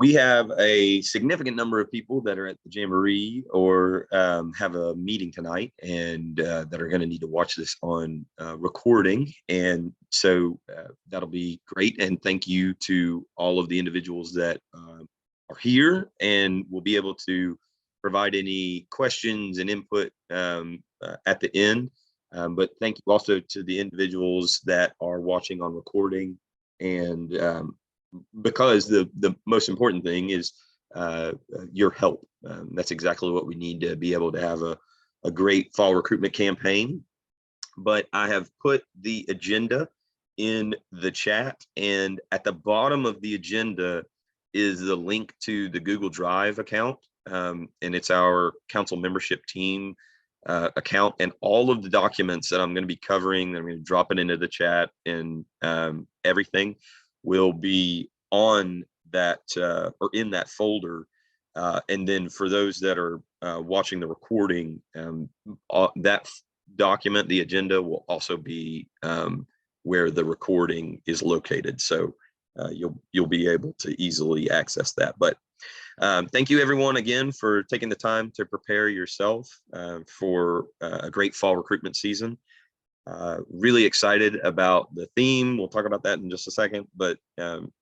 We have a significant number of people that are at the Jamboree or have a meeting tonight and that are going to need to watch this on recording. And so that'll be great. And thank you to all of the individuals that are here and will be able to provide any questions and input at the end. But thank you also to the individuals that are watching on recording. And because the most important thing is your help. That's exactly what we need to be able to have a great fall recruitment campaign. But I have put the agenda in the chat, and at the bottom of the agenda is the link to the Google Drive account, and it's our council membership team account, and all of the documents that I'm going to be covering, I'm going to drop it into the chat, and everything will be on that or in that folder. And then for those that are watching the recording, that document, the agenda, will also be where the recording is located. So you'll be able to easily access that. But thank you everyone again for taking the time to prepare yourself for a great fall recruitment season. Really excited about the theme. We'll talk about that in just a second, but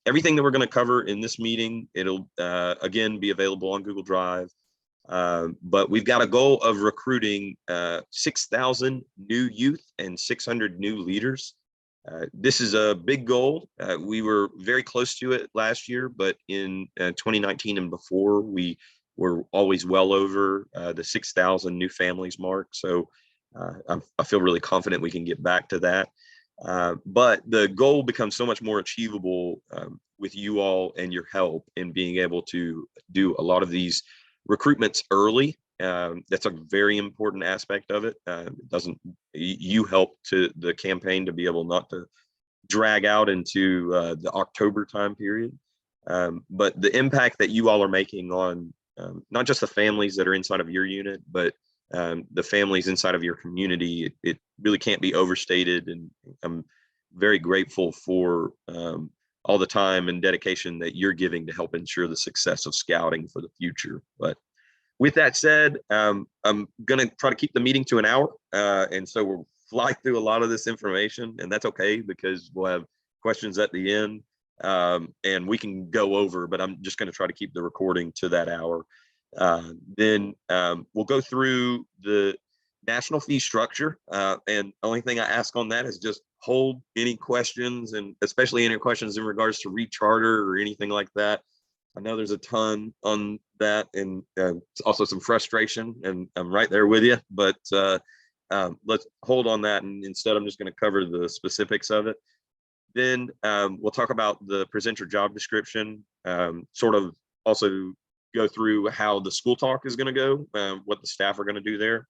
everything that we're going to cover in this meeting, it'll again be available on Google Drive. But we've got a goal of recruiting 6,000 new youth and 600 new leaders. This is a big goal. We were very close to it last year, but in 2019 and before, we were always well over the 6,000 new families mark. So I feel really confident we can get back to that. But the goal becomes so much more achievable with you all and your help in being able to do a lot of these recruitments early. That's a very important aspect of it. You help to the campaign to be able not to drag out into the October time period. But the impact that you all are making on not just the families that are inside of your unit, but the families inside of your community, it really can't be overstated. And I'm very grateful for all the time and dedication that you're giving to help ensure the success of scouting for the future. But with that said, I'm going to try to keep the meeting to an hour. And so we'll fly through a lot of this information, and that's okay because we'll have questions at the end and we can go over, but I'm just going to try to keep the recording to that hour. Then we'll go through the national fee structure. And the only thing I ask on that is just hold any questions, and especially any questions in regards to recharter or anything like that. I know there's a ton on that, and also some frustration, and I'm right there with you, but let's hold on that. And instead, I'm just going to cover the specifics of it. Then we'll talk about the presenter job description, sort of also go through how the school talk is going to go, what the staff are going to do there.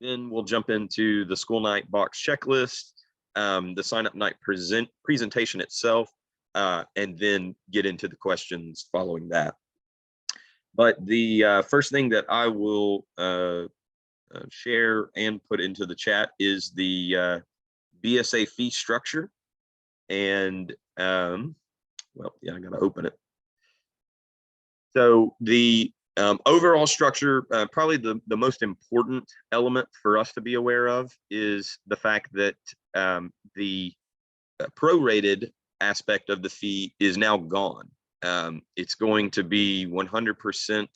Then we'll jump into the school night box checklist, the sign up night presentation itself, and then get into the questions following that. But the first thing that I will share and put into the chat is the BSA fee structure. And well, yeah, I got to open it. So the overall structure, probably the most important element for us to be aware of is the fact that the prorated aspect of the fee is now gone. It's going to be 100%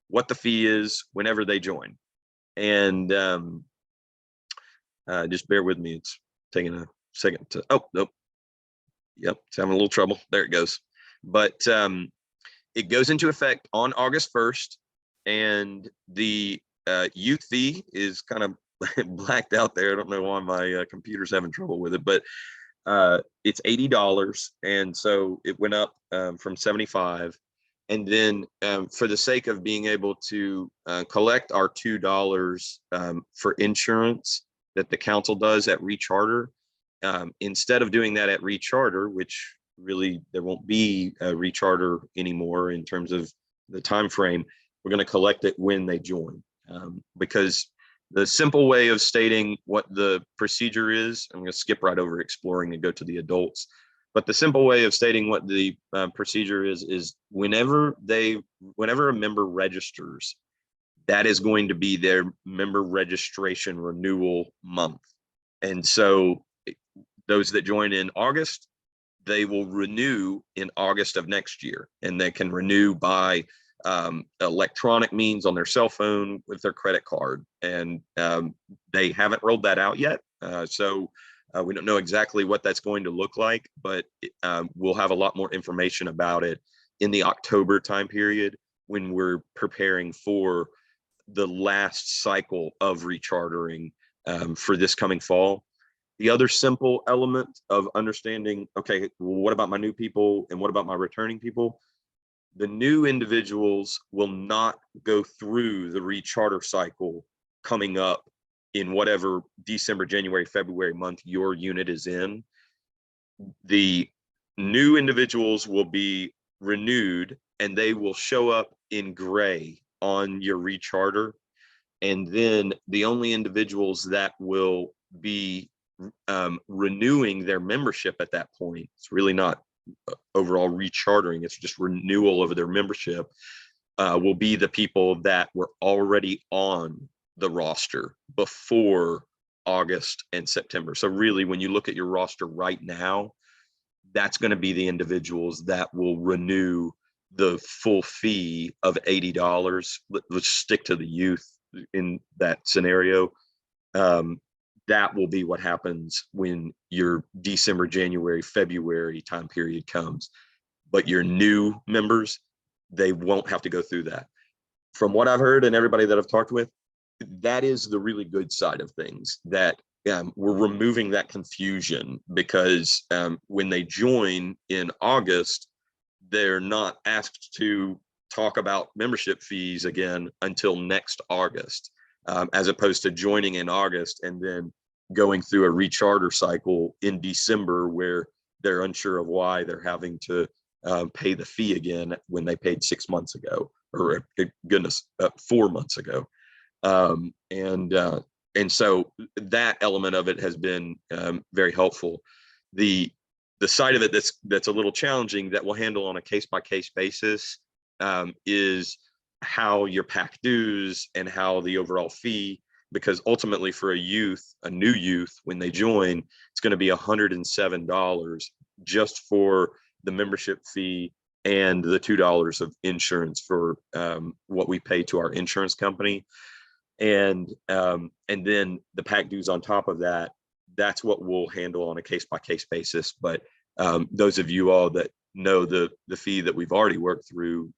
what the fee is whenever they join. And just bear with me. It's taking a second to, oh, nope. Yep, it's having a little trouble. There it goes. But it goes into effect on August 1st, and the youth fee is kind of blacked out there. I don't know why my computer's having trouble with it, but it's $80, and so it went up from $75. And then for the sake of being able to collect our $2 for insurance that the council does at recharter, instead of doing that at recharter, which really there won't be a recharter anymore in terms of the time frame, we're going to collect it when they join, because the simple way of stating what the procedure is, I'm going to skip right over exploring and go to the adults. But the simple way of stating what the procedure is whenever a member registers, that is going to be their member registration renewal month. And so those that join in August, they will renew in August of next year, and they can renew by electronic means on their cell phone with their credit card. And they haven't rolled that out yet. So we don't know exactly what that's going to look like, but we'll have a lot more information about it in the October time period when we're preparing for the last cycle of rechartering for this coming fall. The other simple element of understanding, okay, well, what about my new people and what about my returning people? The new individuals will not go through the recharter cycle coming up in whatever December, January, February month your unit is in. The new individuals will be renewed and they will show up in gray on your recharter. And then the only individuals that will be renewing their membership at that point, it's really not overall rechartering, it's just renewal of their membership, will be the people that were already on the roster before August and September. So really, when you look at your roster right now, that's going to be the individuals that will renew the full fee of $80. Let's stick to the youth in that scenario. That will be what happens when your December, January, February time period comes. But your new members, they won't have to go through that. From what I've heard and everybody that I've talked with, that is the really good side of things, that we're removing that confusion, because when they join in August, they're not asked to talk about membership fees again until next August, as opposed to joining in August and then going through a recharter cycle in December where they're unsure of why they're having to pay the fee again when they paid 6 months ago, or goodness, 4 months ago. And so that element of it has been very helpful. The side of it that's a little challenging, that we'll handle on a case-by-case basis, is how your PAC dues and how the overall fee, because ultimately for a new youth, when they join, it's going to be $107 just for the membership fee and the $2 of insurance for what we pay to our insurance company. And then the PAC dues on top of that, that's what we'll handle on a case-by-case basis. But those of you all that know the fee that we've already worked through,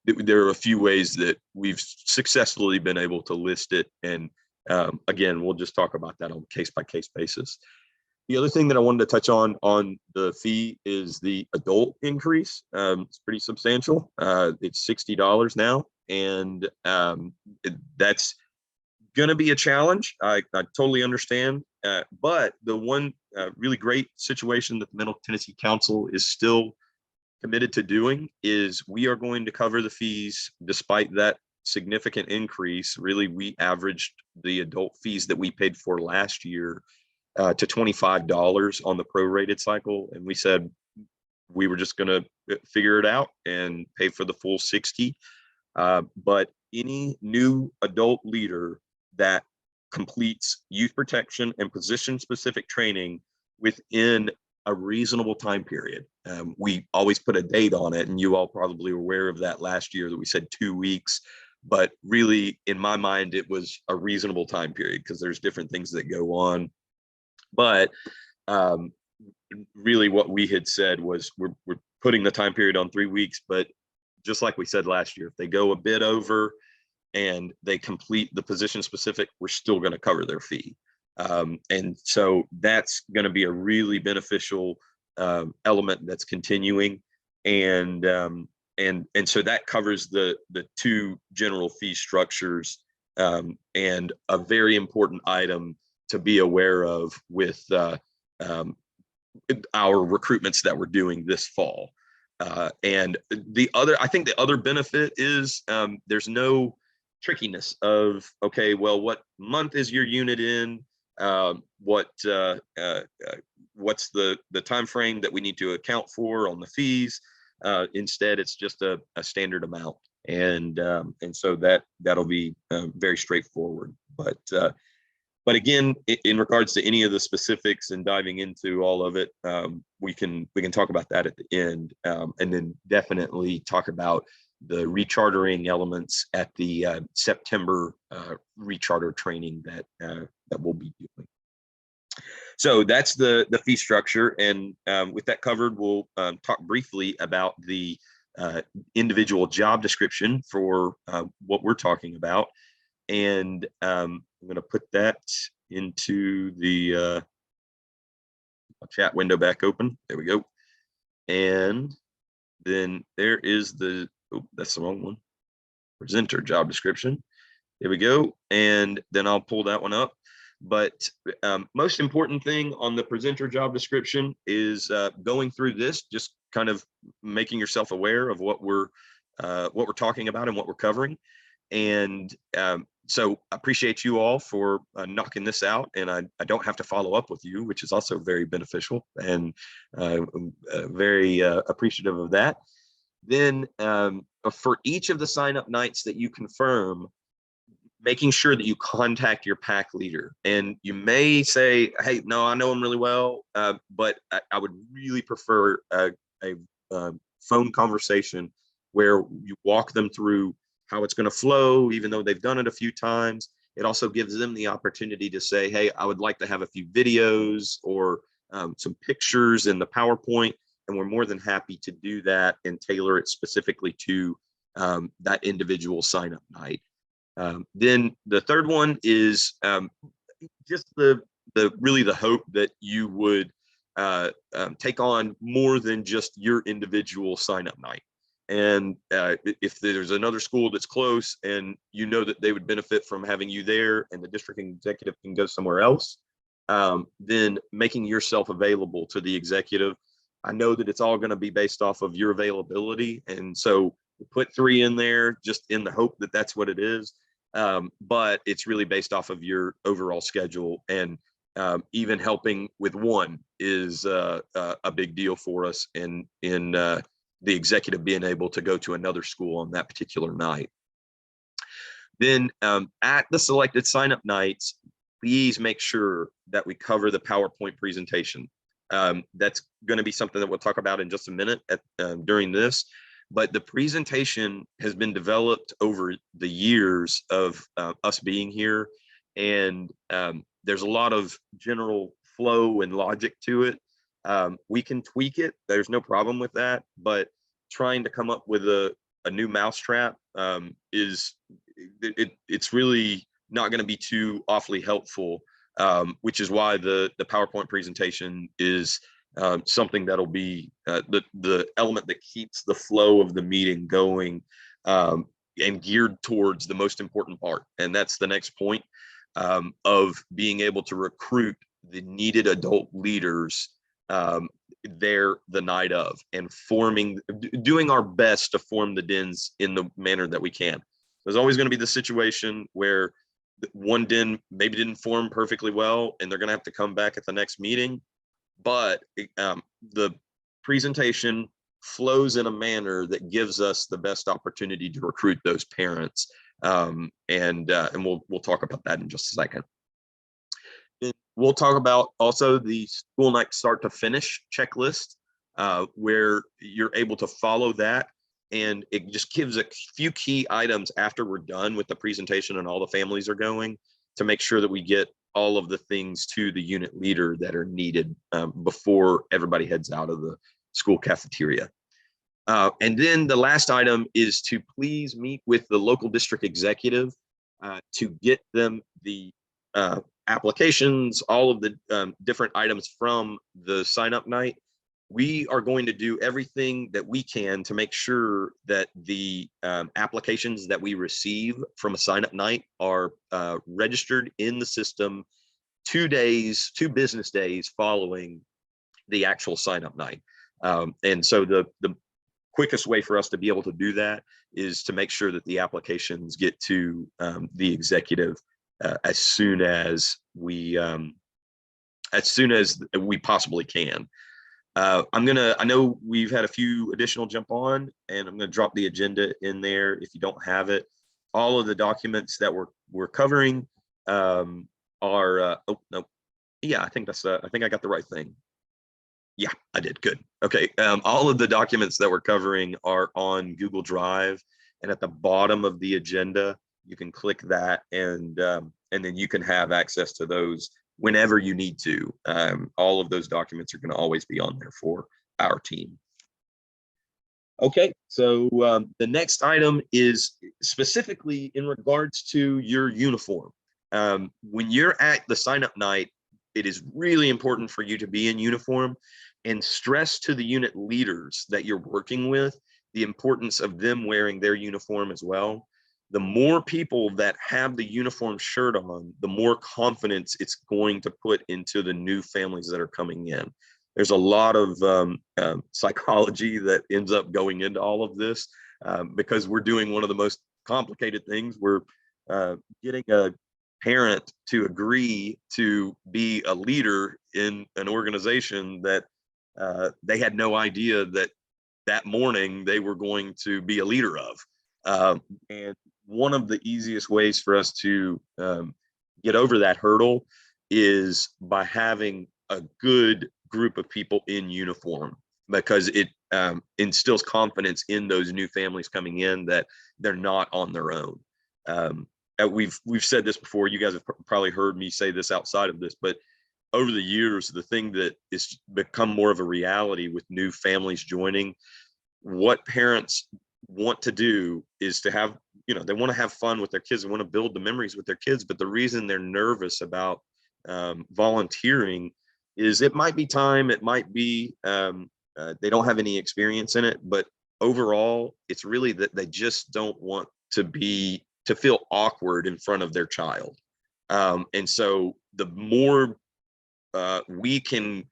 there are a few ways that we've successfully been able to list it. And again, we'll just talk about that on a case-by-case basis. The other thing that I wanted to touch on the fee is the adult increase. It's pretty substantial. It's $60 now, and that's going to be a challenge. I totally understand. But the one really great situation that the Middle Tennessee Council is still committed to doing is we are going to cover the fees despite that significant increase. Really, we averaged the adult fees that we paid for last year to $25 on the prorated cycle. And we said we were just going to figure it out and pay for the full 60. But any new adult leader that completes youth protection and position specific training within a reasonable time period. We always put a date on it, and you all probably were aware of that last year that we said 2 weeks, but really in my mind, it was a reasonable time period because there's different things that go on. But really what we had said was we're putting the time period on 3 weeks, but just like we said last year, if they go a bit over and they complete the position specific, we're still going to cover their fee. And so that's going to be a really beneficial element that's continuing. And so that covers the two general fee structures, and a very important item to be aware of with our recruitments that we're doing this fall. And I think the other benefit is there's no trickiness of, okay, well, what month is your unit in? What what's the time frame that we need to account for on the fees. Instead, it's just a standard amount, and so that'll be very straightforward. But again, in regards to any of the specifics and diving into all of it, we can talk about that at the end, and then definitely talk about the rechartering elements at the September recharter training that we'll be doing. So that's the fee structure, and with that covered, we'll talk briefly about the individual job description for what we're talking about. And I'm going to put that into the chat window back open. There we go. And then there is the, oh, that's the wrong one. Presenter job description. There we go. And then I'll pull that one up. But most important thing on the presenter job description is going through this, just kind of making yourself aware of what we're talking about and what we're covering. And so I appreciate you all for knocking this out, and I don't have to follow up with you, which is also very beneficial, and very appreciative of that. Then for each of the sign up nights that you confirm, making sure that you contact your pack leader. And you may say, hey, no, I know him really well, but I would really prefer a phone conversation where you walk them through how it's going to flow, even though they've done it a few times. It also gives them the opportunity to say, hey, I would like to have a few videos or some pictures in the PowerPoint, and we're more than happy to do that and tailor it specifically to that individual sign-up night. Then the third one is just the really the hope that you would take on more than just your individual sign-up night. And if there's another school that's close and you know that they would benefit from having you there and the district executive can go somewhere else, then making yourself available to the executive. I know that it's all going to be based off of your availability. And so put 3 in there just in the hope that that's what it is. But it's really based off of your overall schedule, and even helping with one is a big deal for us in the executive being able to go to another school on that particular night. Then at the selected sign-up nights, please make sure that we cover the PowerPoint presentation. That's going to be something that we'll talk about in just a minute during this. But the presentation has been developed over the years of us being here, and there's a lot of general flow and logic to it. We can tweak it. There's no problem with that, but trying to come up with a new mousetrap it's really not going to be too awfully helpful, which is why the PowerPoint presentation is something that'll be the element that keeps the flow of the meeting going, and geared towards the most important part. And that's the next point, of being able to recruit the needed adult leaders there the night of, and doing our best to form the DINs in the manner that we can. There's always going to be the situation where one DIN maybe didn't form perfectly well, and they're going to have to come back at the next meeting. But the presentation flows in a manner that gives us the best opportunity to recruit those parents. And we'll talk about that in just a second. We'll talk about also the school night start to finish checklist, where you're able to follow that. And it just gives a few key items after we're done with the presentation and all the families are going, to make sure that we get all of the things to the unit leader that are needed before everybody heads out of the school cafeteria. And then the last item is to please meet with the local district executive to get them the applications, all of the different items from the sign-up night. We are going to do everything that we can to make sure that the applications that we receive from a sign-up night are registered in the system 2 business days following the actual sign-up night. And so the quickest way for us to be able to do that is to make sure that the applications get to the executive as soon as we as soon as we possibly can. I know we've had a few additional jump on, and I'm gonna drop the agenda in there if you don't have it. All of the documents that we're covering are, oh, no, yeah, I think I think I got the right thing. Yeah, I did. Good. Okay. All of the documents that we're covering are on Google Drive, and at the bottom of the agenda, you can click that, and then you can have access to those whenever you need to. All of those documents are going to always be on there for our team. Okay, so the next item is specifically in regards to your uniform. When you're at the sign-up night, it is really important for you to be in uniform, and stress to the unit leaders that you're working with the importance of them wearing their uniform as well. The more people that have the uniform shirt on, the more confidence it's going to put into the new families that are coming in. There's a lot of psychology that ends up going into all of this because we're doing one of the most complicated things. We're getting a parent to agree to be a leader in an organization that they had no idea that morning they were going to be a leader of. And one of the easiest ways for us to get over that hurdle is by having a good group of people in uniform, because it instills confidence in those new families coming in that they're not on their own. We've said this before. You guys have probably heard me say this outside of this, but over the years, the thing that is become more of a reality with new families joining, what parents want to do is to have, they want to have fun with their kids. They want to build the memories with their kids. But the reason they're nervous about volunteering is it might be time, it might be they don't have any experience in it, but overall, it's really that they just don't want to feel awkward in front of their child. And so the more we can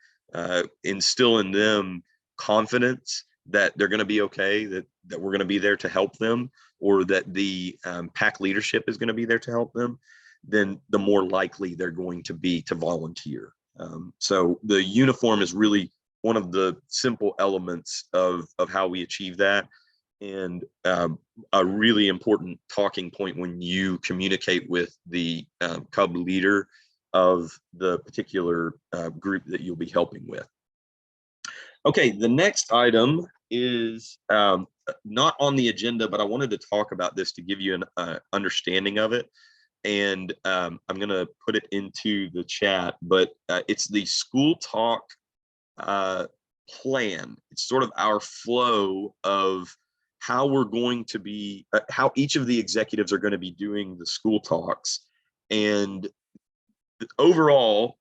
instill in them confidence that they're going to be okay, that we're going to be there to help them, or that the PAC leadership is going to be there to help them, then the more likely they're going to be to volunteer. So the uniform is really one of the simple elements of how we achieve that, and a really important talking point when you communicate with the Cub leader of the particular group that you'll be helping with. Okay, the next item is not on the agenda, but I wanted to talk about this to give you an understanding of it. And I'm going to put it into the chat, but it's the school talk plan. It's sort of our flow of how we're going to be, how each of the executives are going to be doing the school talks. And overall,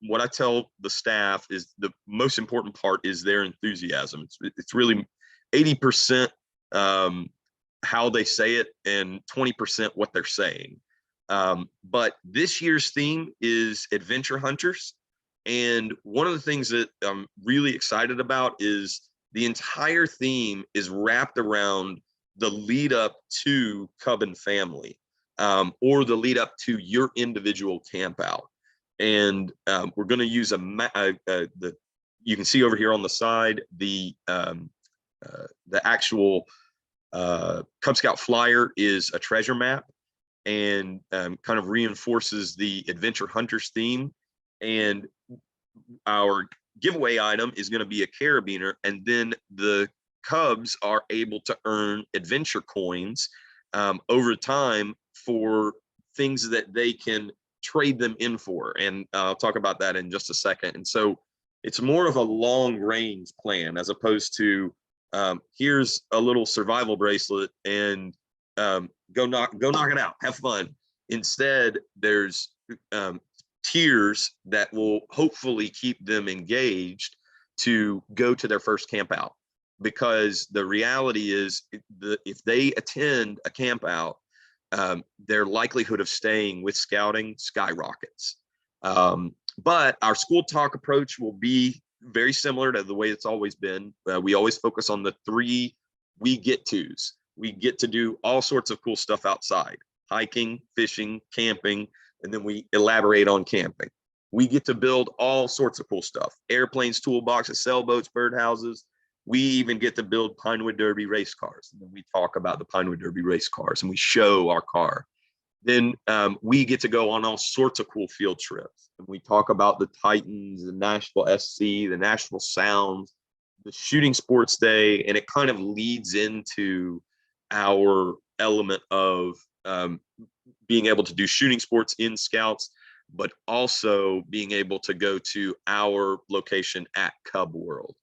what I tell the staff is the most important part is their enthusiasm. It's really 80% how they say it and 20% what they're saying. But this year's theme is Adventure Hunters. And one of the things that I'm really excited about is the entire theme is wrapped around the lead up to Cub and Family, or the lead up to your individual camp out. And we're going to use you can see over here on the side, the actual Cub Scout flyer is a treasure map, and kind of reinforces the Adventure Hunters theme. And our giveaway item is going to be a carabiner, and then the Cubs are able to earn adventure coins over time for things that they can trade them in for. And I'll talk about that in just a second. And so it's more of a long range plan as opposed to here's a little survival bracelet and go knock it out, have fun. Instead, there's tiers that will hopefully keep them engaged to go to their first camp out, because the reality is if they attend a camp out, their likelihood of staying with scouting skyrockets. But our school talk approach will be very similar to the way it's always been. We always focus on the 3 we get tos. We get to do all sorts of cool stuff outside: hiking, fishing, camping, and then we elaborate on camping. We get to build all sorts of cool stuff: airplanes, toolboxes, sailboats, birdhouses. We even get to build Pinewood Derby race cars. And then we talk about the Pinewood Derby race cars and we show our car. Then we get to go on all sorts of cool field trips. And we talk about the Titans, the Nashville SC, the Nashville Sounds, the Shooting Sports Day. And it kind of leads into our element of being able to do shooting sports in Scouts, but also being able to go to our location at Cub World.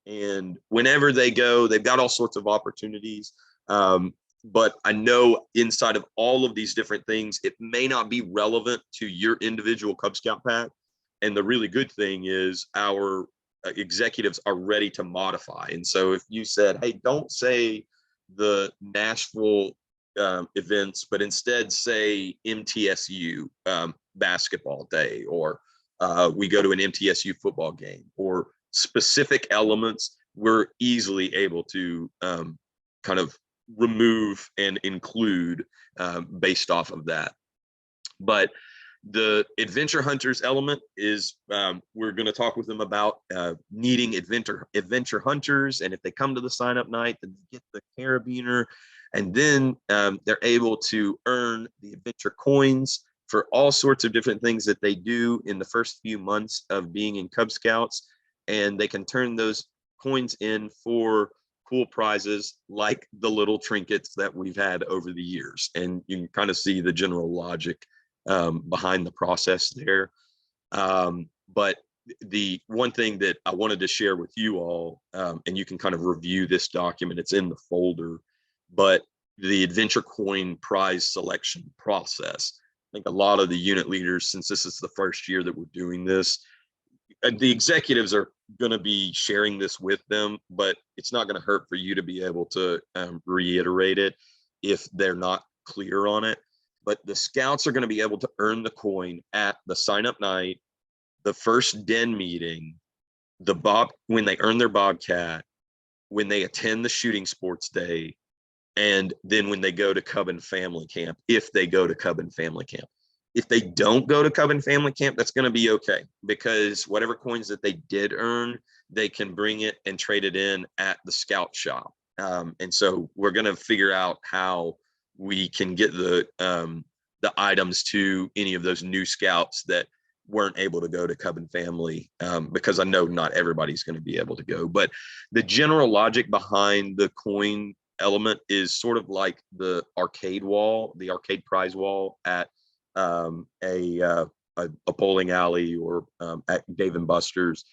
And whenever they go, they've got all sorts of opportunities. But I know inside of all of these different things, it may not be relevant to your individual Cub Scout pack. And the really good thing is our executives are ready to modify. And so if you said, hey, don't say the Nashville events, but instead say MTSU basketball day, or we go to an MTSU football game, or specific elements, we're easily able to kind of remove and include based off of that. But the adventure hunters element is we're going to talk with them about needing adventure hunters, and if they come to the sign up night, then they get the carabiner, and then they're able to earn the adventure coins for all sorts of different things that they do in the first few months of being in Cub Scouts. And they can turn those coins in for cool prizes like the little trinkets that we've had over the years. And you can kind of see the general logic behind the process there. But the one thing that I wanted to share with you all, and you can kind of review this document, it's in the folder, but the adventure coin prize selection process. I think a lot of the unit leaders, since this is the first year that we're doing this, the executives are going to be sharing this with them, but it's not going to hurt for you to be able to reiterate it if they're not clear on it. But the Scouts are going to be able to earn the coin at the sign up night, the first den meeting, when they earn their Bobcat, when they attend the Shooting Sports Day, and then when they go to Cub and Family Camp, if they go to Cub and Family Camp. If they don't go to Cub and Family Camp, that's going to be okay, because whatever coins that they did earn, they can bring it and trade it in at the Scout shop. And so we're going to figure out how we can get the items to any of those new Scouts that weren't able to go to Cub and Family, because I know not everybody's going to be able to go. But the general logic behind the coin element is sort of like the arcade wall, the arcade prize wall at a bowling alley or at Dave and Buster's.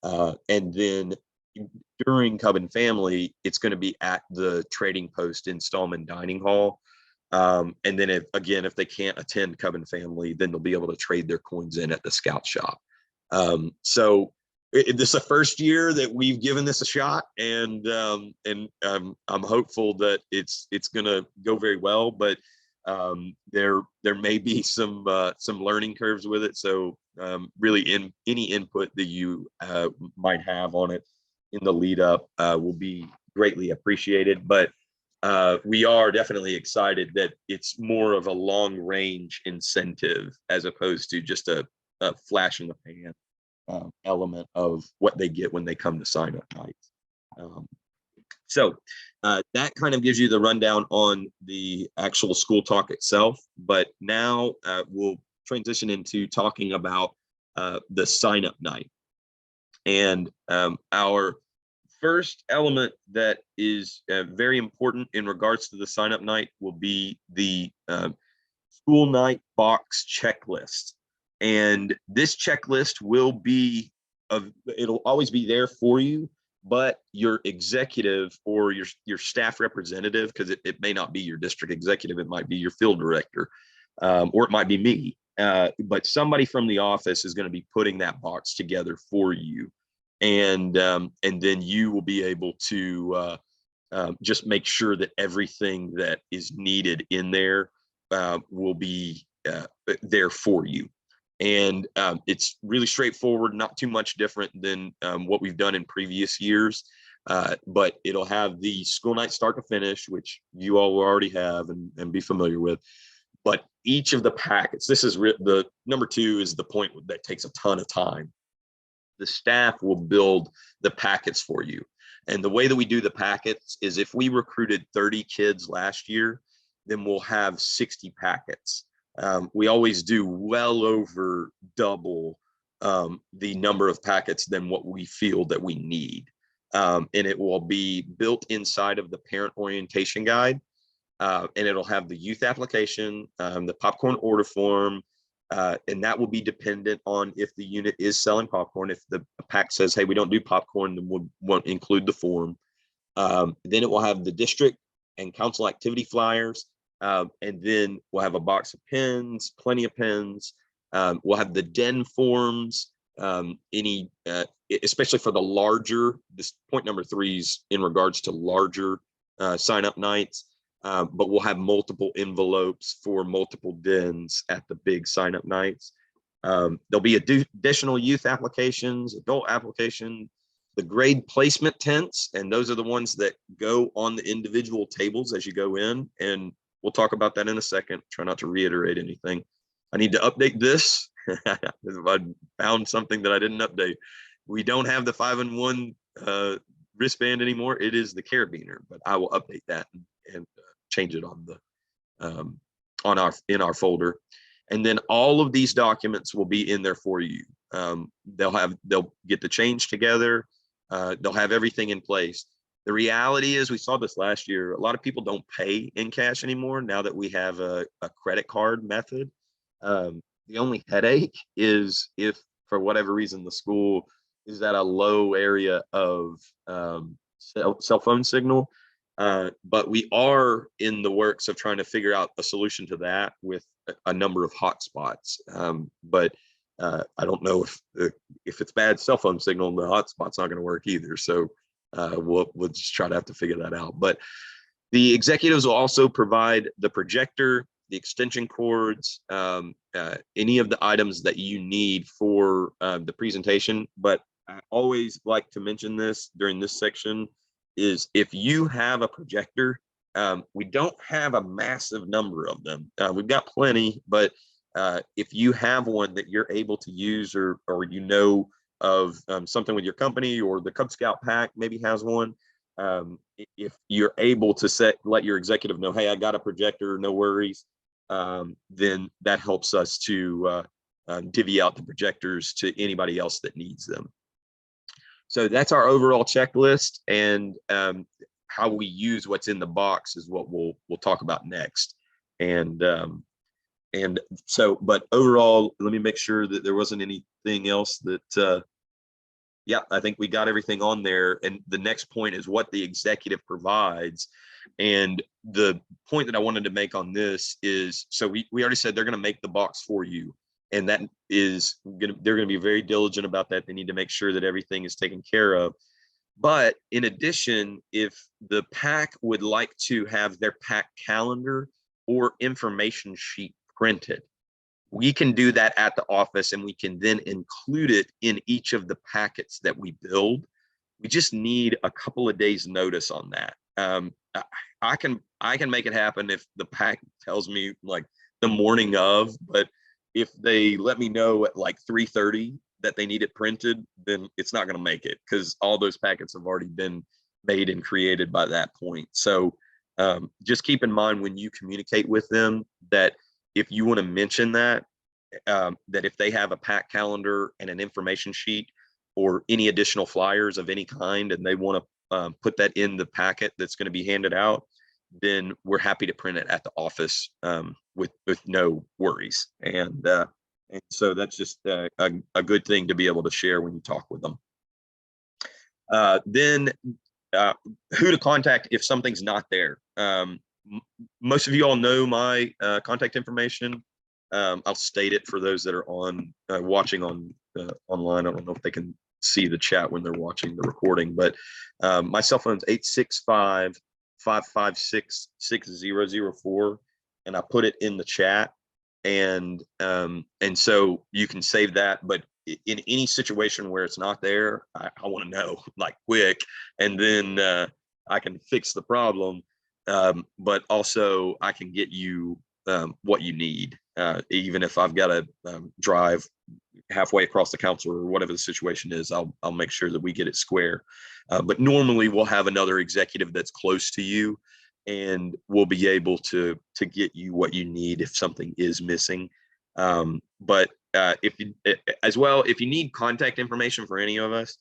And then during Cub and Family, it's going to be at the Trading Post in Stallman Dining Hall. And then if they can't attend Cub and Family, then they'll be able to trade their coins in at the Scout shop. So this is the first year that we've given this a shot, and I'm hopeful that it's going to go very well. But there may be some learning curves with it. So really, any input that you might have on it in the lead up will be greatly appreciated. But we are definitely excited that it's more of a long range incentive as opposed to just a flash in the pan element of what they get when they come to sign up nights. So that kind of gives you the rundown on the actual school talk itself. But now we'll transition into talking about the sign up night. And our first element that is very important in regards to the sign up night will be the school night box checklist. And this checklist will be it'll always be there for you, but your executive or your staff representative, because it may not be your district executive, it might be your field director, or it might be me, but somebody from the office is going to be putting that box together for you, and then you will be able to just make sure that everything that is needed in there will be there for you. And it's really straightforward, not too much different than what we've done in previous years, but it'll have the school night start to finish, which you all will already have and be familiar with. but each of the packets, this is the number 2 is the point that takes a ton of time. The staff will build the packets for you. And the way that we do the packets is if we recruited 30 kids last year, then we'll have 60 packets. We always do well over double the number of packets than what we feel that we need. And it will be built inside of the parent orientation guide. And it'll have the youth application, the popcorn order form, and that will be dependent on if the unit is selling popcorn. If the pack says, hey, we don't do popcorn, then we won't include the form. Then it will have the district and council activity flyers. And then we'll have a box of pens, plenty of pens. We'll have the den forms, especially for the larger, this point number 3 is in regards to larger sign up nights. But we'll have multiple envelopes for multiple dens at the big sign up nights. There'll be additional youth applications, adult application, the grade placement tents, and those are the ones that go on the individual tables as you go in. And we'll talk about that in a second. Try not to reiterate anything. I need to update this. If I found something that I didn't update. We don't have the 5-in-1 wristband anymore. It is the carabiner, but I will update that and change it on the in our folder. And then all of these documents will be in there for you. They'll get the change together. They'll have everything in place. The reality is, we saw this last year, a lot of people don't pay in cash anymore now that we have a credit card method. The only headache is if for whatever reason the school is at a low area of cell phone signal. But we are in the works of trying to figure out a solution to that with a number of hotspots. But I don't know if it's bad cell phone signal, the hotspot's not going to work either. So we'll just try to have to figure that out. But the executives will also provide the projector, the extension cords, any of the items that you need for the presentation. But I always like to mention this during this section is if you have a projector, we don't have a massive number of them. We've got plenty, but if you have one that you're able to use or you know of something with your company, or the Cub Scout pack maybe has one, if you're able to let your executive know, hey, I got a projector, no worries, then that helps us to divvy out the projectors to anybody else that needs them. So that's our overall checklist, and how we use what's in the box is what we'll talk about next. And so, but overall, let me make sure that there wasn't anything else that, yeah, I think we got everything on there. And the next point is what the executive provides. And the point that I wanted to make on this is, so we already said they're going to make the box for you. And that is they're going to be very diligent about that. They need to make sure that everything is taken care of. But in addition, if the pack would like to have their pack calendar or information sheet printed, we can do that at the office, and we can then include it in each of the packets that we build. We just need a couple of days notice on that. I can make it happen if the pack tells me like the morning of, but if they let me know at like 3:30 that they need it printed, then it's not going to make it, because all those packets have already been made and created by that point. So just keep in mind when you communicate with them that if you want to mention that, that if they have a pack calendar and an information sheet or any additional flyers of any kind, and they want to put that in the packet that's going to be handed out, then we're happy to print it at the office with no worries. And so that's just a good thing to be able to share when you talk with them. Then who to contact if something's not there. Most of you all know my contact information. I'll state it for those that are on watching on online. I don't know if they can see the chat when they're watching the recording, but my cell phone is 865-556-6004, and I put it in the chat, and so you can save that. But in any situation where it's not there, I want to know like quick, and then I can fix the problem. But also I can get you what you need. Even if I've got to drive halfway across the council or whatever the situation is, I'll make sure that we get it square. But normally we'll have another executive that's close to you, and we'll be able to get you what you need if something is missing. But if you as well, if you need contact information for any of us,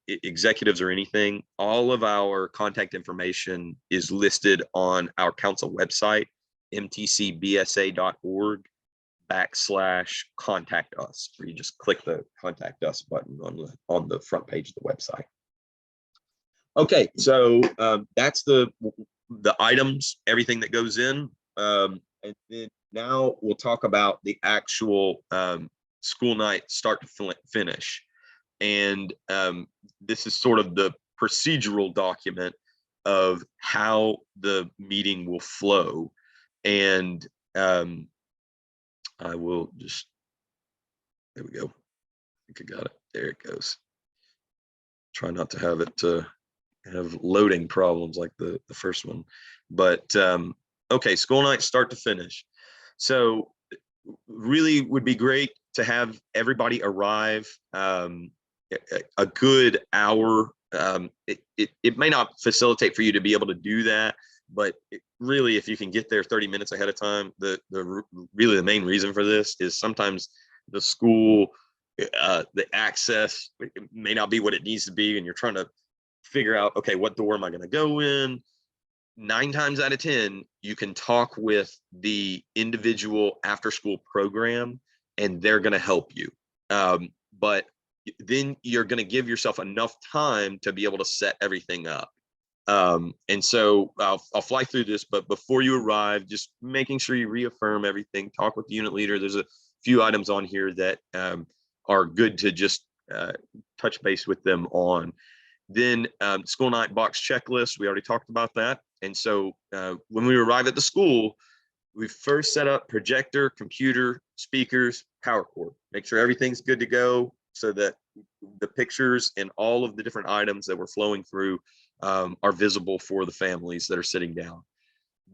executives or anything, all of our contact information is listed on our council website, mtcbsa.org/contact us, where you just click the contact us button on the front page of the website. Okay, so that's the items, everything that goes in, and then now we'll talk about the actual school night start to finish. And this is sort of the procedural document of how the meeting will flow. And I will just, there we go. I think I got it. There it goes. Try not to have it have loading problems like the first one. But okay, school night start to finish. So really would be great to have everybody arrive a good hour. It may not facilitate for you to be able to do that, but really, if you can get there 30 minutes ahead of time, really the main reason for this is sometimes the school, the access may not be what it needs to be, and you're trying to figure out, okay, what door am I going to go in? 9 times out of 10, you can talk with the individual after school program, and they're going to help you. But then you're going to give yourself enough time to be able to set everything up. And so I'll fly through this, but before you arrive, just making sure you reaffirm everything, talk with the unit leader. There's a few items on here that are good to just touch base with them on. Then school night box checklist, we already talked about that. And so when we arrive at the school, we first set up projector, computer, speakers, power cord. Make sure everything's good to go so that the pictures and all of the different items that we're flowing through are visible for the families that are sitting down.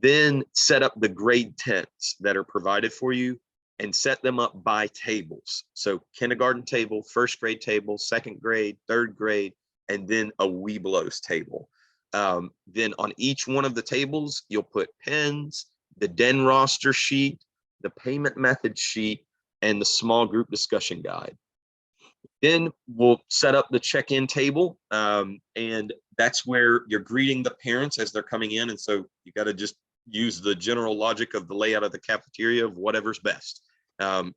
Then set up the grade tents that are provided for you and set them up by tables. So kindergarten table, first grade table, second grade, third grade, and then a Webelos table. Then on each one of the tables, you'll put pins, the Den roster sheet, the payment method sheet, and the small group discussion guide. Then we'll set up the check-in table, and that's where you're greeting the parents as they're coming in. And so you got to just use the general logic of the layout of the cafeteria of whatever's best.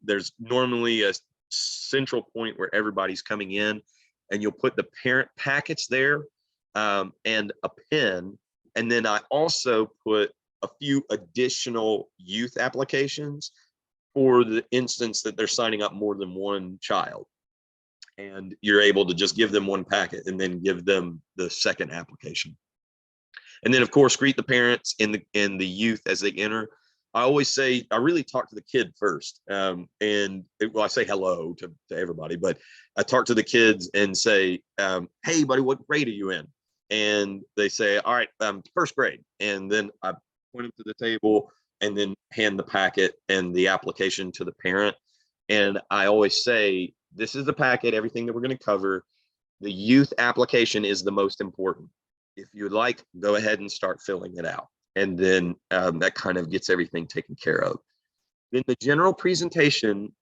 There's normally a central point where everybody's coming in, and you'll put the parent packets there and a pin. And then I also put a few additional youth applications for the instance that they're signing up more than one child. And you're able to just give them one packet and then give them the second application. And then, of course, greet the parents and the youth as they enter. I always say, I really talk to the kid first. I say hello to everybody, but I talk to the kids and say, hey, buddy, what grade are you in? And they say, all right, first grade. And then I point them to the table and then hand the packet and the application to the parent. And I always say, this is the packet, everything that we're going to cover. The youth application is the most important. If you would like, go ahead and start filling it out. And then that kind of gets everything taken care of. Then the general presentation,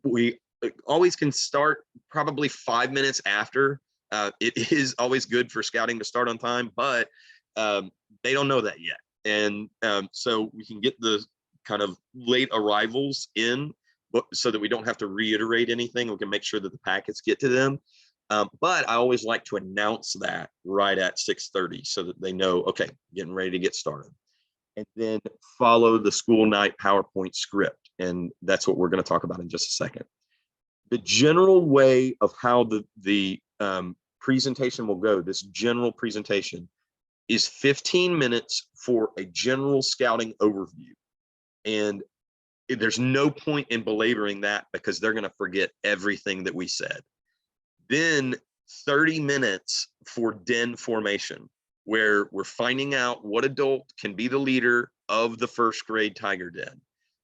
we always can start probably 5 minutes after. It is always good for scouting to start on time, but they don't know that yet. And so we can get the kind of late arrivals in so that we don't have to reiterate anything. We can make sure that the packets get to them. But I always like to announce that right at 6:30 so that they know, okay, getting ready to get started. And then follow the school night PowerPoint script. And that's what we're going to talk about in just a second. The general way of how the presentation will go, this general presentation, is 15 minutes for a general scouting overview. And there's no point in belaboring that because they're going to forget everything that we said. Then 30 minutes for den formation, where we're finding out what adult can be the leader of the first grade Tiger Den,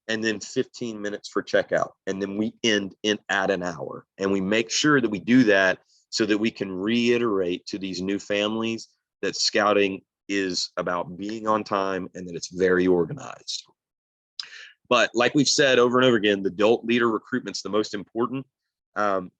and then 15 minutes for checkout. And then we end in at an hour. And we make sure that we do that so that we can reiterate to these new families that scouting is about being on time and that it's very organized. But like we've said over and over again, the adult leader recruitment's the most important.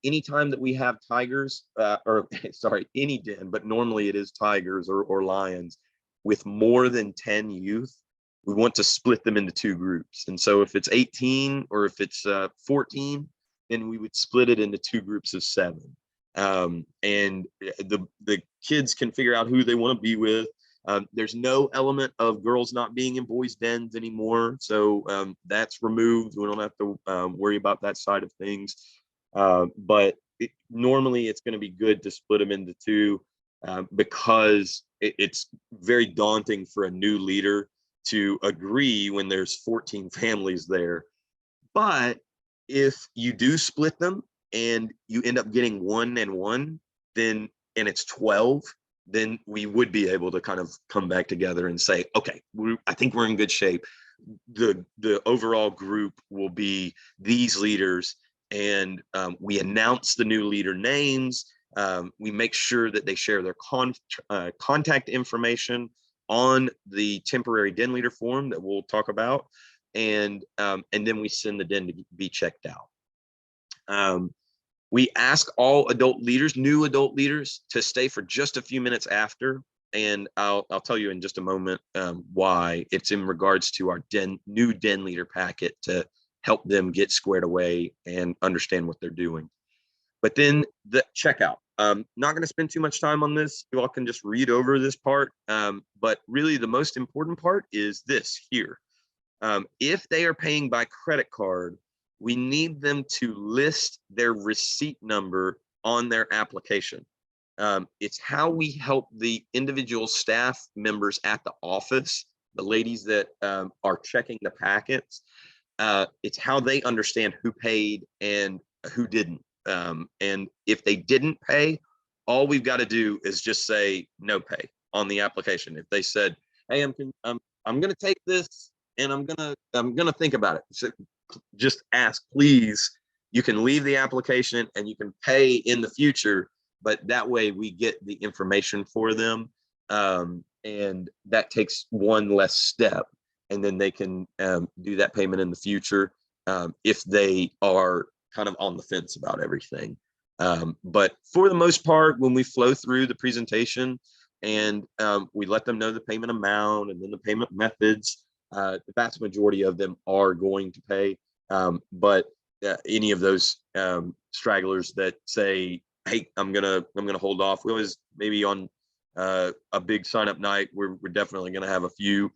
Anytime that we have tigers, or sorry, any den, but normally it is tigers or lions with more than 10 youth, we want to split them into two groups. And so if it's 18 or if it's 14, then we would split it into two groups of 7. And the kids can figure out who they want to be with. There's no element of girls not being in boys' dens anymore. So that's removed. We don't have to worry about that side of things. But normally it's going to be good to split them into two because it's very daunting for a new leader to agree when there's 14 families there. But if you do split them and you end up getting 1 and 1, then, and it's 12, then we would be able to kind of come back together and say, okay, I think we're in good shape. The overall group will be these leaders, and we announce the new leader names. We make sure that they share their contact information on the temporary den leader form that we'll talk about, and then we send the den to be checked out. We ask all adult leaders, new adult leaders, to stay for just a few minutes after, and I'll tell you in just a moment why. It's in regards to our new den leader packet to help them get squared away and understand what they're doing. But then the checkout. Not going to spend too much time on this. You all can just read over this part. But really the most important part is this here. If they are paying by credit card, we need them to list their receipt number on their application. It's how we help the individual staff members at the office, the ladies that are checking the packets. It's how they understand who paid and who didn't. And if they didn't pay, all we've got to do is just say no pay on the application. If they said, hey, I'm going to take this and I'm going to think about it. So just ask, please. You can leave the application and you can pay in the future, but that way we get the information for them. And that takes one less step, and then they can do that payment in the future if they are kind of on the fence about everything. But for the most part, when we flow through the presentation and we let them know the payment amount and then the payment methods, the vast majority of them are going to pay. But any of those stragglers that say, hey, I'm gonna hold off, we always, maybe on a big sign up night, we're definitely gonna have a few.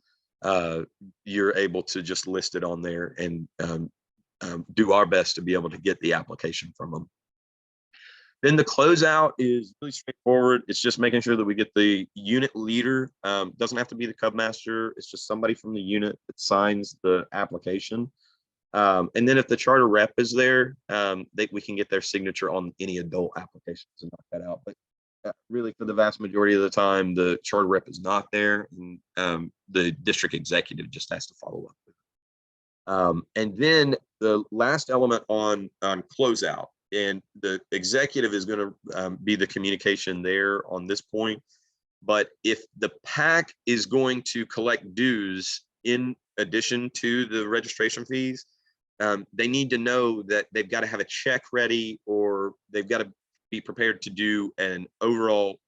You're able to just list it on there and do our best to be able to get the application from them. Then the closeout is really straightforward. It's just making sure that we get the unit leader. Doesn't have to be the Cub Master. It's just somebody from the unit that signs the application. And then if the charter rep is there, we can get their signature on any adult applications and knock that out. But really, for the vast majority of the time, the charter rep is not there, and the district executive just has to follow up with it. And then the last element on closeout, and the executive is going to be the communication there on this point. But if the PAC is going to collect dues in addition to the registration fees, they need to know that they've got to have a check ready, or they've got to be prepared to do an overall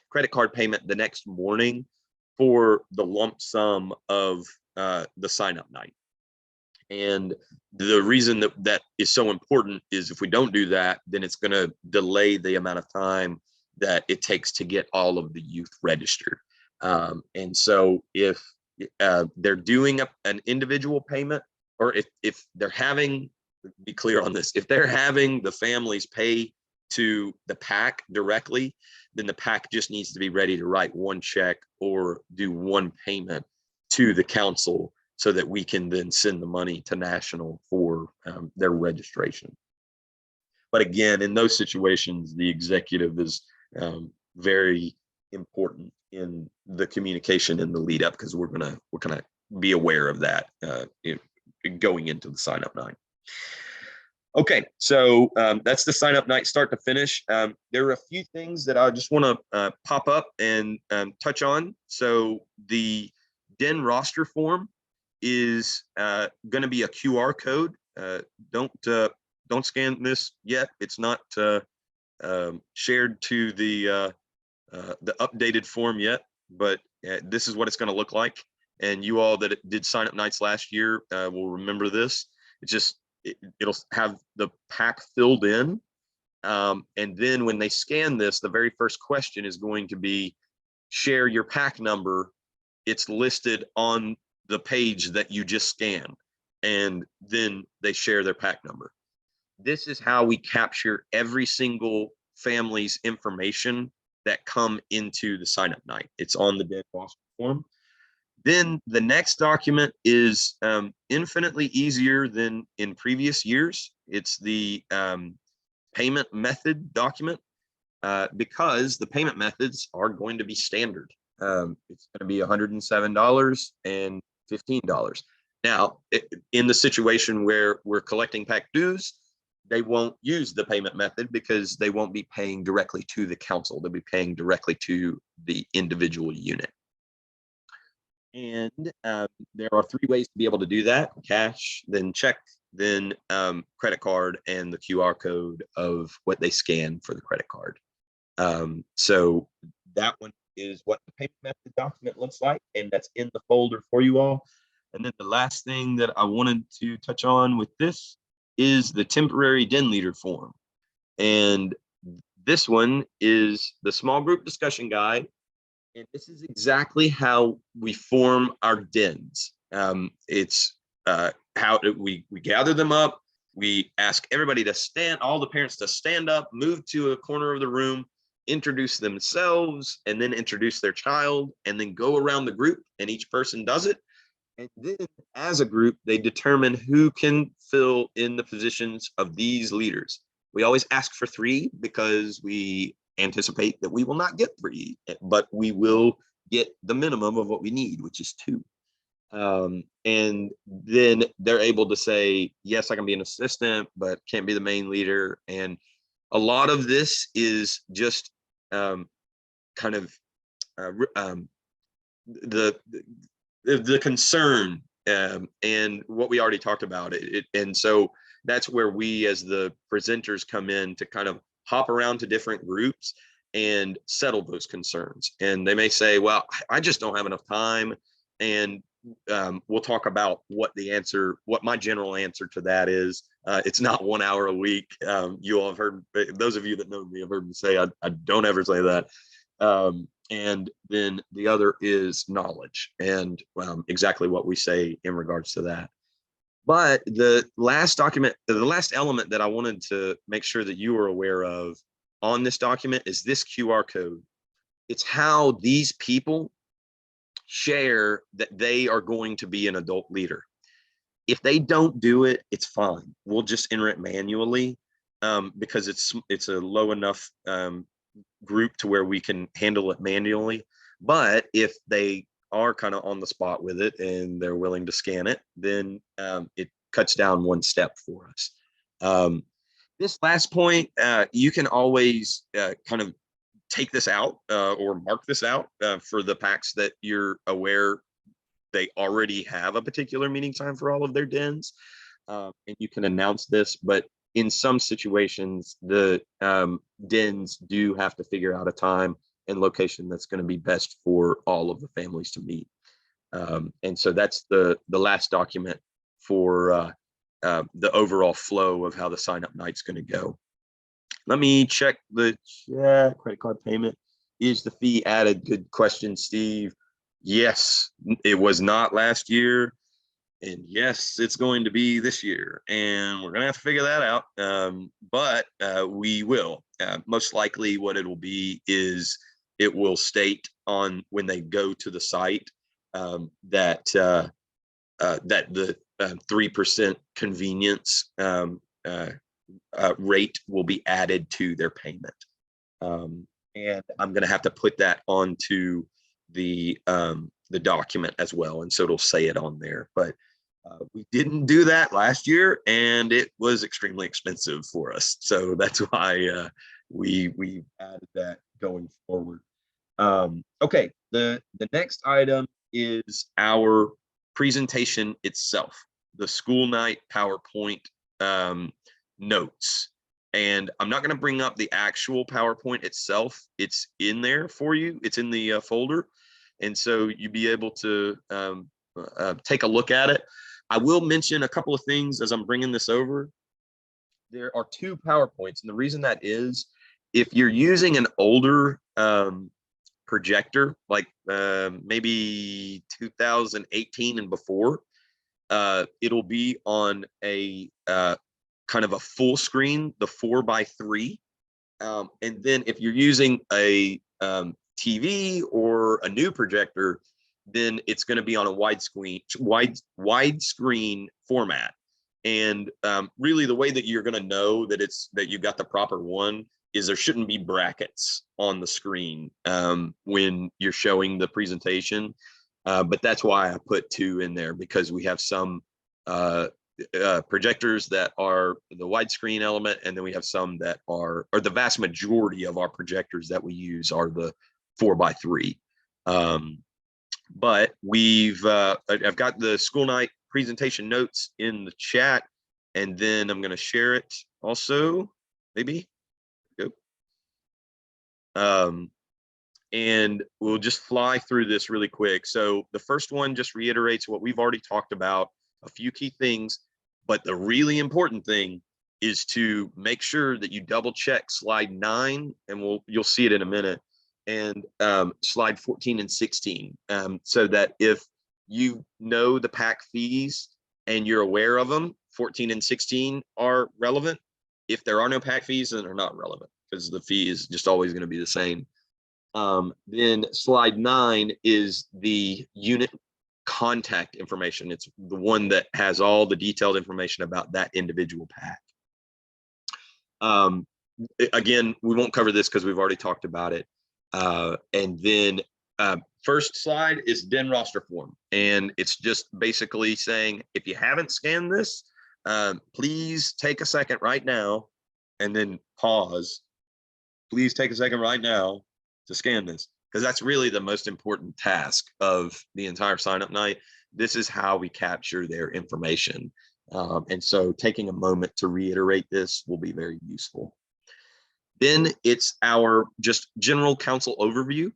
credit card payment the next morning for the lump sum of the sign-up night. And the reason that is so important is if we don't do that, then it's going to delay the amount of time that it takes to get all of the youth registered. And so if they're doing an individual payment, or if they're having, be clear on this, if they're having the families pay to the PAC directly, then the PAC just needs to be ready to write one check or do one payment to the council so that we can then send the money to national for their registration. But again, in those situations, the executive is very important in the communication in the lead up, because we're gonna be aware of that going into the sign up night. Okay, so that's the sign up night start to finish. There are a few things that I just want to pop up and touch on. So the den roster form is going to be a QR code. Don't scan this yet. It's not shared to the updated form yet, but this is what it's going to look like. And you all that did sign up nights last year will remember this. It's just it'll have the pack filled in, and then when they scan this, the very first question is going to be share your pack number. It's listed on the page that you just scanned, and then they share their pack number. This is how we capture every single family's information that come into the sign up night. It's on the den roster form. Then the next document is infinitely easier than in previous years. It's the payment method document, because the payment methods are going to be standard. It's going to be $107 and $15. Now, in the situation where we're collecting pack dues, they won't use the payment method because they won't be paying directly to the council. They'll be paying directly to the individual unit. And there are 3 ways to be able to do that: cash, then check, then credit card, and the QR code of what they scan for the credit card. So that one is what the payment method document looks like, and that's in the folder for you all. And then the last thing that I wanted to touch on with this is the temporary den leader form. And this one is the small group discussion guide. And this is exactly how we form our dens. It's how we gather them up. We ask everybody to stand, all the parents to stand up, move to a corner of the room, introduce themselves, and then introduce their child, and then go around the group, and each person does it. And then as a group, they determine who can fill in the positions of these leaders. We always ask for 3 because we anticipate that we will not get 3, but we will get the minimum of what we need, which is 2. And then they're able to say, yes, I can be an assistant, but can't be the main leader. And a lot of this is just kind of the concern and what we already talked about it. And so that's where we as the presenters come in to kind of hop around to different groups and settle those concerns. And they may say, well, I just don't have enough time. And we'll talk about what my general answer to that is. It's not 1 hour a week. You all have heard, those of you that know me have heard me say, I don't ever say that. And then the other is knowledge, and exactly what we say in regards to that. But the last element that I wanted to make sure that you were aware of on this document is this QR code. It's how these people share that they are going to be an adult leader. If they don't do it, it's fine. We'll just enter it manually because it's a low enough group to where we can handle it manually. But if they are kind of on the spot with it and they're willing to scan it, then it cuts down 1 step for us. This last point, you can always kind of take this out or mark this out for the packs that you're aware they already have a particular meeting time for all of their dens. And you can announce this, but in some situations, the dens do have to figure out a time and location that's going to be best for all of the families to meet. And so that's the last document for the overall flow of how the sign up night's going to go. Let me check the chat. Credit card payment. Is the fee added? Good question, Steve. Yes, it was not last year. And yes, it's going to be this year. And we're going to have to figure that out. But we will. Most likely what it will be is it will state on when they go to the site that the 3% convenience rate will be added to their payment. And I'm going to have to put that onto the document as well, and so it'll say it on there. But we didn't do that last year, and it was extremely expensive for us. So that's why we added that going forward. Okay, the next item is our presentation itself, the school night PowerPoint notes. And I'm not going to bring up the actual PowerPoint itself. It's in there for you. It's in the folder. And so you'll be able to take a look at it. I will mention a couple of things as I'm bringing this over. There are 2 PowerPoints. And the reason that is, if you're using an older projector, like maybe 2018 and before, it'll be on a kind of a full screen, the 4:3. And then if you're using a TV or a new projector, then it's going to be on a widescreen format. And really, the way that you're going to know that you got the proper one is there shouldn't be brackets on the screen when you're showing the presentation. But that's why I put 2 in there, because we have some projectors that are the widescreen element, and then we have some that are, or the vast majority of our projectors that we use are the 4:3. But I've got the school night presentation notes in the chat, and then I'm going to share it also, maybe. And we'll just fly through this really quick. So the first one just reiterates what we've already talked about, a few key things, but the really important thing is to make sure that you double check slide 9, and you'll see it in a minute, and slide 14 and 16, so that if you know the PAC fees and you're aware of them, 14 and 16 are relevant. If there are no PAC fees, then they're not relevant, because the fee is just always going to be the same. Then slide 9 is the unit contact information. It's the one that has all the detailed information about that individual PAC. Again, we won't cover this because we've already talked about it. And then first slide is DEN roster form. And it's just basically saying, if you haven't scanned this, please take a second right now, and then pause. Please take a second right now to scan this, because that's really the most important task of the entire sign-up night. This is how we capture their information. And so taking a moment to reiterate this will be very useful. Then it's our just general council overview.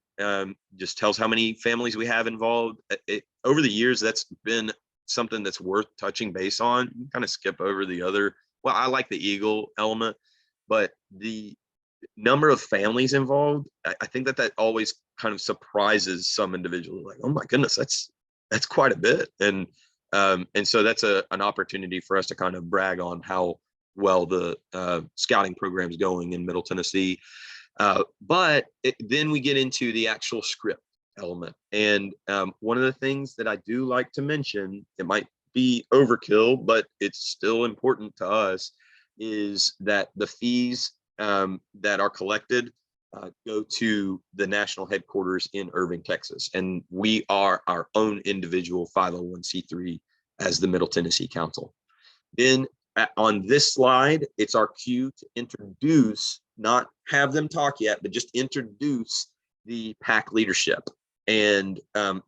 Just tells how many families we have involved. Over the years, that's been something that's worth touching base on. You can kind of skip over the other. Well, I like the Eagle element, but the number of families involved, I think that always kind of surprises some individuals. Like, oh my goodness, that's quite a bit. And so that's an opportunity for us to kind of brag on how well the scouting program is going in Middle Tennessee. But then we get into the actual script element. And one of the things that I do like to mention, it might be overkill, but it's still important to us, is that the fees that are collected go to the national headquarters in Irving, Texas. And we are our own individual 501c3 as the Middle Tennessee Council. Then on this slide, it's our cue to introduce, not have them talk yet, but just introduce the PAC leadership. And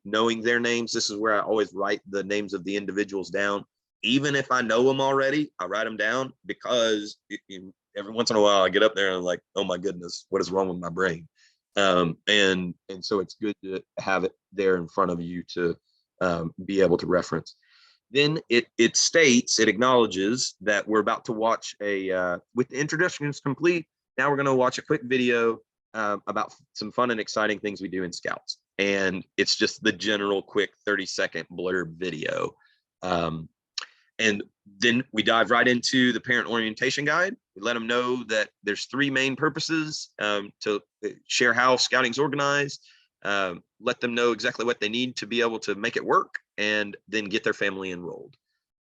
knowing their names, this is where I always write the names of the individuals down. Even if I know them already, I write them down, because every once in a while I get up there and I'm like, oh my goodness, what is wrong with my brain? And so it's good to have it there in front of you to be able to reference. Then it acknowledges that we're about to watch with the introductions complete, now we're going to watch a quick video about some fun and exciting things we do in Scouts. And it's just the general quick 30-second blurb video. And then we dive right into the parent orientation guide. We let them know that there's 3 main purposes: to share how scouting is organized, let them know exactly what they need to be able to make it work, and then get their family enrolled.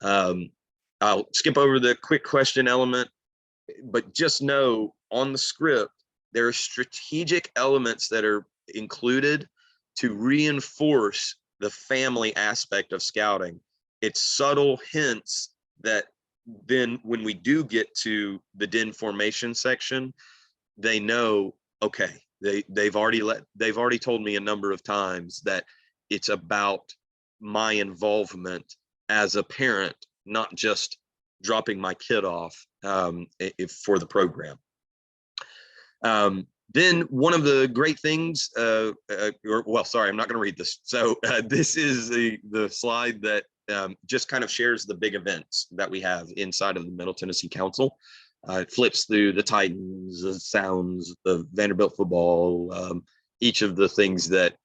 I'll skip over the quick question element, but just know on the script, there are strategic elements that are included to reinforce the family aspect of scouting. It's subtle hints that then when we do get to the den formation section, they know, okay, they've already told me a number of times that it's about my involvement as a parent, not just dropping my kid off for the program. Then one of the great things, well, sorry, I'm not going to read this. So this is the slide that just kind of shares the big events that we have inside of the Middle Tennessee Council. It flips through the Titans, the Sounds, the Vanderbilt football, each of the things that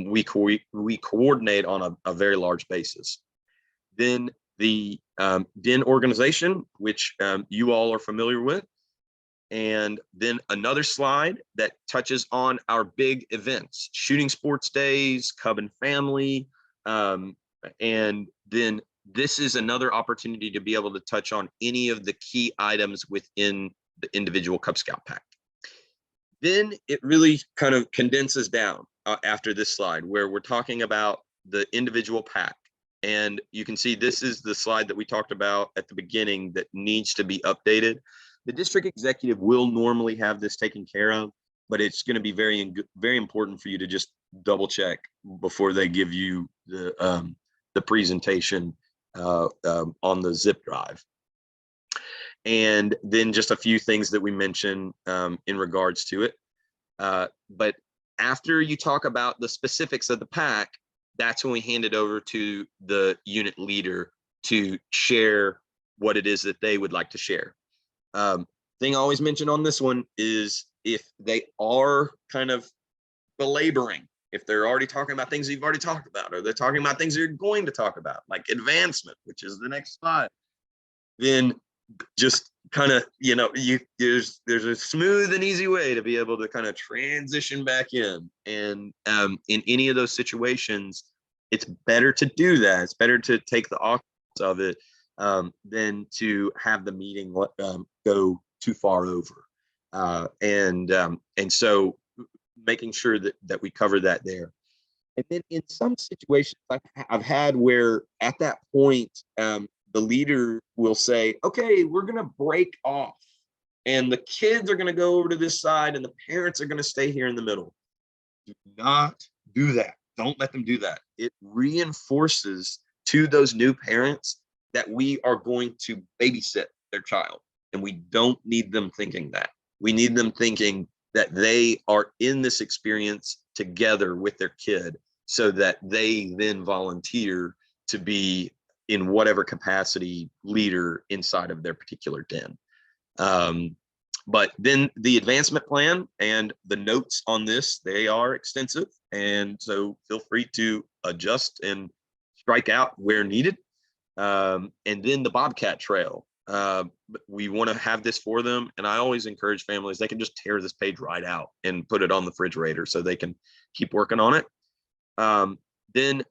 we coordinate on a very large basis. Then the den organization, which you all are familiar with. And then another slide that touches on our big events, shooting sports days, Cub and Family. And then this is another opportunity to be able to touch on any of the key items within the individual Cub Scout pack. Then it really kind of condenses down after this slide where we're talking about the individual pack. And you can see this is the slide that we talked about at the beginning that needs to be updated. The district executive will normally have this taken care of, but it's going to be very important for you to just double check before they give you the presentation on the zip drive. And then just a few things that we mentioned in regards to it. But after you talk about the specifics of the pack, that's when we hand it over to the unit leader to share what it is that they would like to share. Thing I always mention on this one is if they are kind of belaboring, if they're already talking about things you've already talked about, or they're talking about things you're going to talk about, like advancement, which is the next slide, then just kind of, there's a smooth and easy way to be able to kind of transition back in. And in any of those situations, it's better to do that. It's better to take the awkwardness of it than to have the meeting go too far over. And so making sure that we cover that there. And then in some situations I've had where at that point, the leader will say, okay, we're going to break off and the kids are going to go over to this side and the parents are going to stay here in the middle. Do not do that. Don't let them do that. It reinforces to those new parents that we are going to babysit their child. And we don't need them thinking that. We need them thinking that they are in this experience together with their kid so that they then volunteer to be in whatever capacity leader inside of their particular den. But then the advancement plan and the notes on this, they are extensive. And so feel free to adjust and strike out where needed. And then the Bobcat Trail. We want to have this for them. And I always encourage families, they can just tear this page right out and put it on the refrigerator so they can keep working on it. Then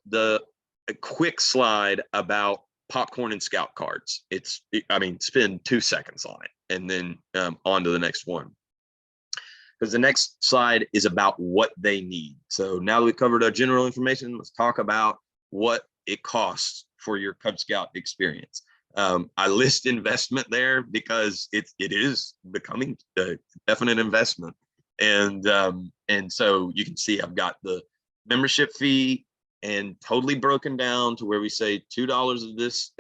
a quick slide about popcorn and scout cards. Spend 2 seconds on it and then on to the next one. Because the next slide is about what they need. So now that we've covered our general information, let's talk about what it costs for your Cub Scout experience. I list investment there because it is becoming a definite investment. And so you can see I've got the membership fee and totally broken down to where we say $2 of this,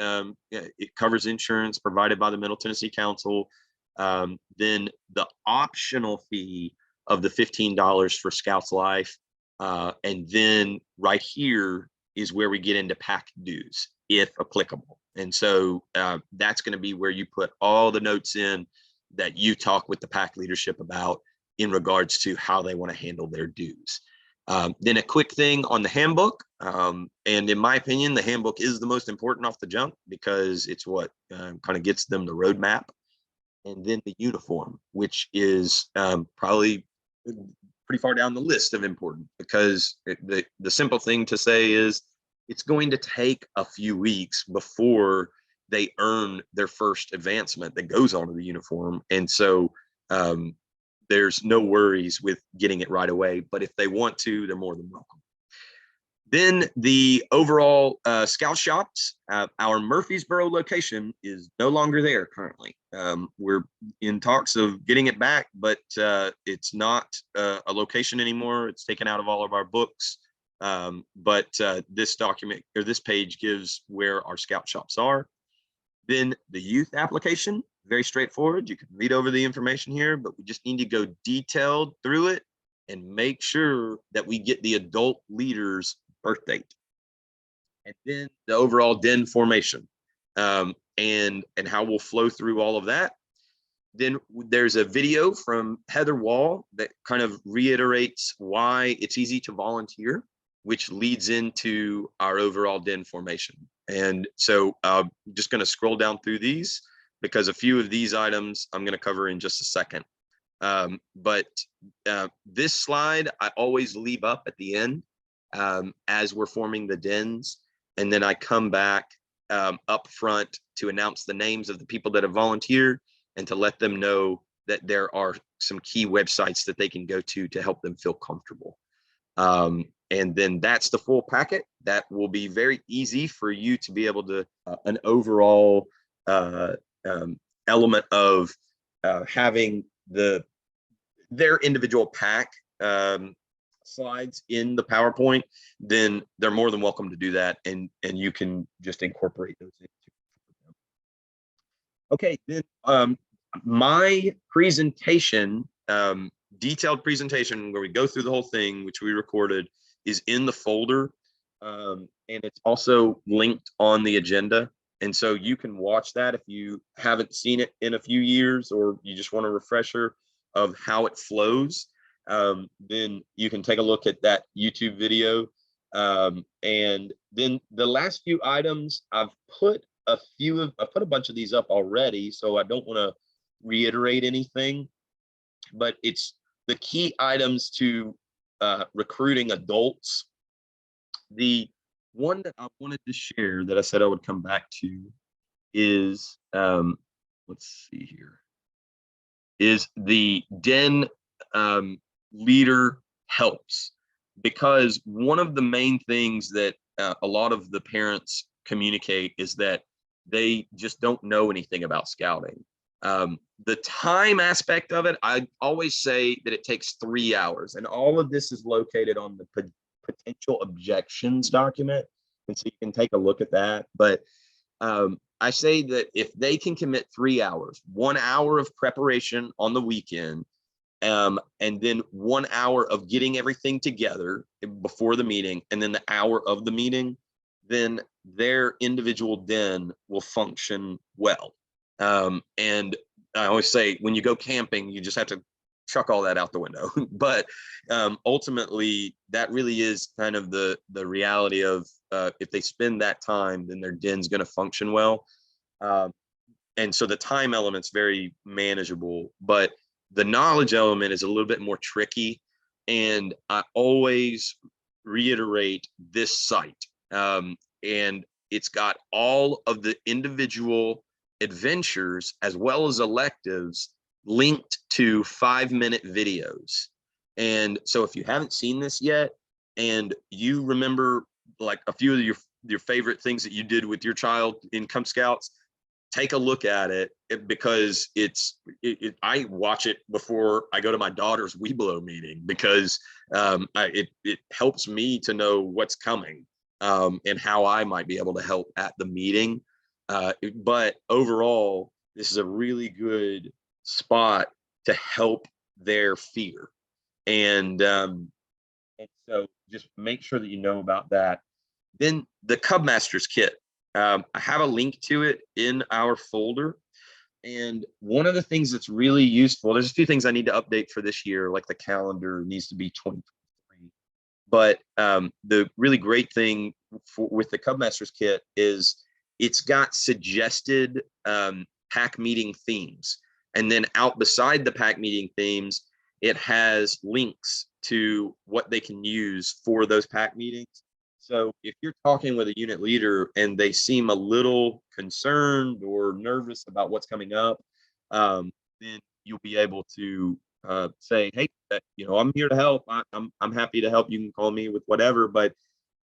it covers insurance provided by the Middle Tennessee Council. Then the optional fee of the $15 for Scouts Life. And then right here is where we get into pack dues, if applicable. And so that's going to be where you put all the notes in that you talk with the pack leadership about in regards to how they want to handle their dues. Then a quick thing on the handbook. And in my opinion, the handbook is the most important off the jump because it's what kind of gets them the roadmap. And then the uniform, which is probably pretty far down the list of important, because the simple thing to say is it's going to take a few weeks before they earn their first advancement that goes onto the uniform. And so there's no worries with getting it right away, but if they want to, they're more than welcome. Then the overall scout shops, our Murfreesboro location is no longer there currently. We're in talks of getting it back, but it's not a location anymore. It's taken out of all of our books. But this document or this page gives where our scout shops are. Then the youth application, very straightforward. You can read over the information here, but we just need to go detailed through it and make sure that we get the adult leaders' birth date. And then the overall den formation, and how we'll flow through all of that. Then there's a video from Heather Wall that kind of reiterates why it's easy to volunteer, which leads into our overall den formation. And so I'm just going to scroll down through these because a few of these items I'm going to cover in just a second. But this slide I always leave up at the end as we're forming the dens. And then I come back up front to announce the names of the people that have volunteered and to let them know that there are some key websites that they can go to help them feel comfortable. And then that's the full packet. That will be very easy for you to be able to, an overall element of having their individual pack slides in the PowerPoint, then they're more than welcome to do that, and you can just incorporate those into. Okay, then my presentation, detailed presentation where we go through the whole thing, which we recorded, is in the folder, and it's also linked on the agenda. And so you can watch that if you haven't seen it in a few years, or you just want a refresher of how it flows. Then you can take a look at that YouTube video. And then the last few items, I've put a bunch of these up already, so I don't want to reiterate anything, but it's the key items to recruiting adults. The one that I wanted to share that I said I would come back to is, let's see here, is the den leader helps. Because one of the main things that a lot of the parents communicate is that they just don't know anything about scouting. The time aspect of it, I always say that it takes 3 hours, and all of this is located on the potential objections document, and so you can take a look at that. But I say that if they can commit 3 hours, 1 hour of preparation on the weekend, and then 1 hour of getting everything together before the meeting, and then the hour of the meeting, then their individual den will function well. And I always say, when you go camping, you just have to chuck all that out the window. But ultimately, that really is kind of the reality of if they spend that time, then their den's going to function well. And so the time element's very manageable, but the knowledge element is a little bit more tricky. And I always reiterate this site. And it's got all of the individual adventures as well as electives linked to 5-minute videos. And so if you haven't seen this yet, and you remember like a few of your favorite things that you did with your child in Cub Scouts, take a look at it, because I watch it before I go to my daughter's Weeblo meeting, because it helps me to know what's coming, and how I might be able to help at the meeting. But overall, this is a really good spot to help their fear. And so just make sure that you know about that. Then the Cub Masters kit. I have a link to it in our folder. And one of the things that's really useful, there's a few things I need to update for this year, like the calendar needs to be 2023. But the really great thing with the Cub Masters kit is it's got suggested pack meeting themes. And then out beside the pack meeting themes, it has links to what they can use for those pack meetings. So if you're talking with a unit leader and they seem a little concerned or nervous about what's coming up, then you'll be able to say, hey, I'm here to help. I'm happy to help. You can call me with whatever, but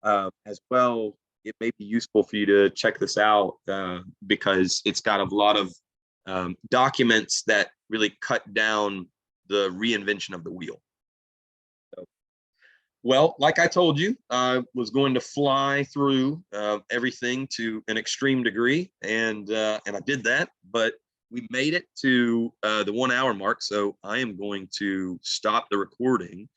as well. It may be useful for you to check this out because it's got a lot of documents that really cut down the reinvention of the wheel. So, well, like I told you, I was going to fly through everything to an extreme degree, and I did that. But we made it to the 1 hour mark, so I am going to stop the recording.